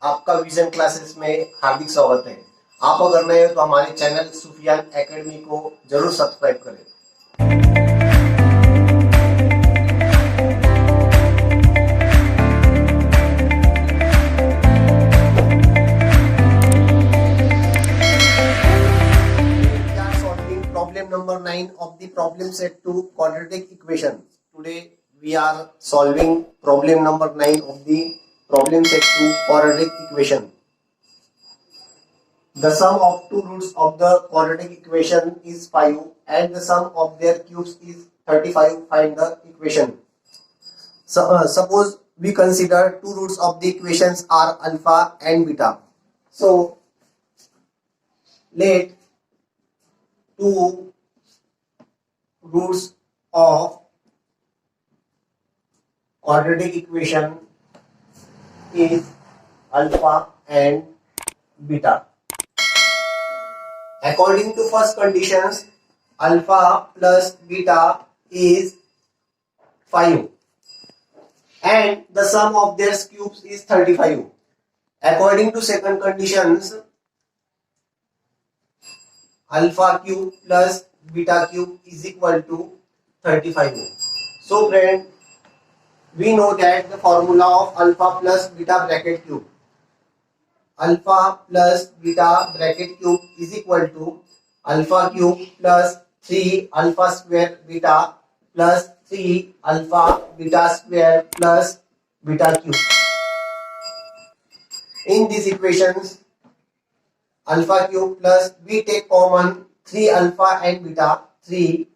आपका vision classes में हार्दिक स्वागत है। आप अगर नए हो तो हमारे चैनल सुफियान एकेडमी को जरूर सब्सक्राइब करें। We are solving problem number 9 of the problem set 2 quadratic equation. Today we are solving problem number 9 of the problem set 2 quadratic equation. The sum of two roots of the quadratic equation is 5 and the sum of their cubes is 35. Find the equation. Suppose we consider two roots of the equations are alpha and beta. So let two roots of quadratic equation is alpha and beta. According to first conditions, alpha plus beta is 5 and the sum of their cubes is 35. According to second conditions, alpha cube plus beta cube is equal to 35. So friend, we know that the formula of alpha plus beta bracket cube. Alpha plus beta bracket cube is equal to alpha cube plus 3 alpha square beta plus 3 alpha beta square plus beta cube. In these equations, alpha cube plus we take common 3 alpha and beta, 3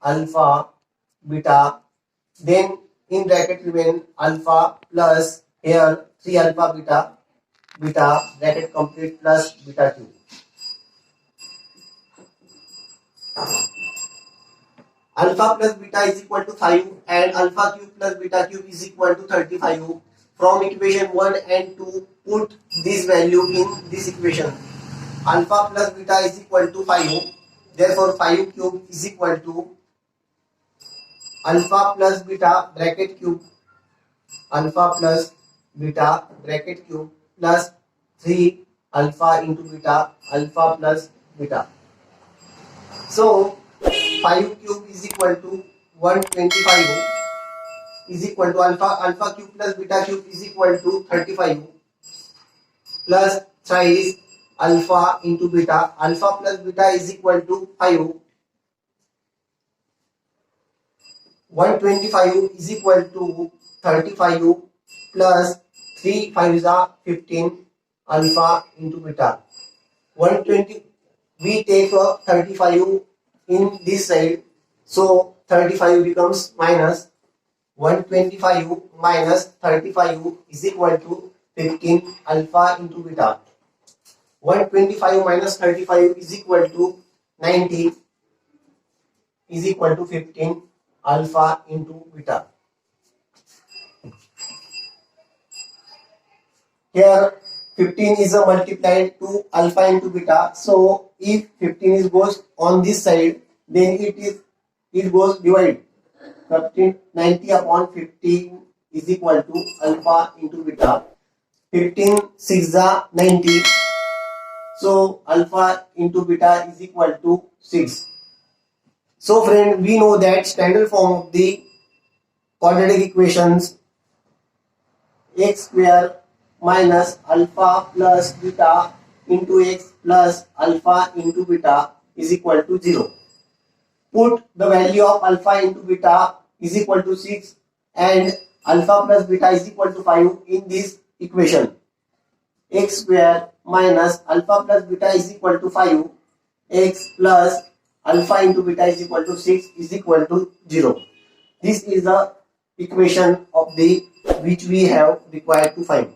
alpha beta, then in bracket remain alpha plus here 3 alpha beta bracket complete plus beta cube. Alpha plus beta is equal to 5 and alpha cube plus beta cube is equal to 35. From equation 1 and 2, put this value in this equation. Alpha plus beta is equal to 5. Therefore 5 cube is equal to alpha plus beta bracket cube, alpha plus beta bracket cube plus 3 alpha into beta, alpha plus beta. So 5 cube is equal to 125 is equal to alpha cube plus beta cube is equal to 35 plus thrice alpha into beta, alpha plus beta is equal to 5. 125 is equal to 35 plus 3 5 is 15 alpha into beta. 120 we take 35 in this side, so 35 becomes minus 125 minus 35 is equal to 15 alpha into beta. 125 minus 35 is equal to 90 is equal to 15 alpha into beta. Here 15 is multiplied to alpha into beta. So if 15 is goes on this side, then it goes divide. 90 upon 15 is equal to alpha into beta. 15 6 are 90. So alpha into beta is equal to 6. So friend, we know that standard form of the quadratic equations x square minus alpha plus beta into x plus alpha into beta is equal to 0. Put the value of alpha into beta is equal to 6 and alpha plus beta is equal to 5 in this equation. X square minus alpha plus beta is equal to 5, x plus alpha into beta is equal to 6 is equal to 0. This is the equation of the which we have required to find.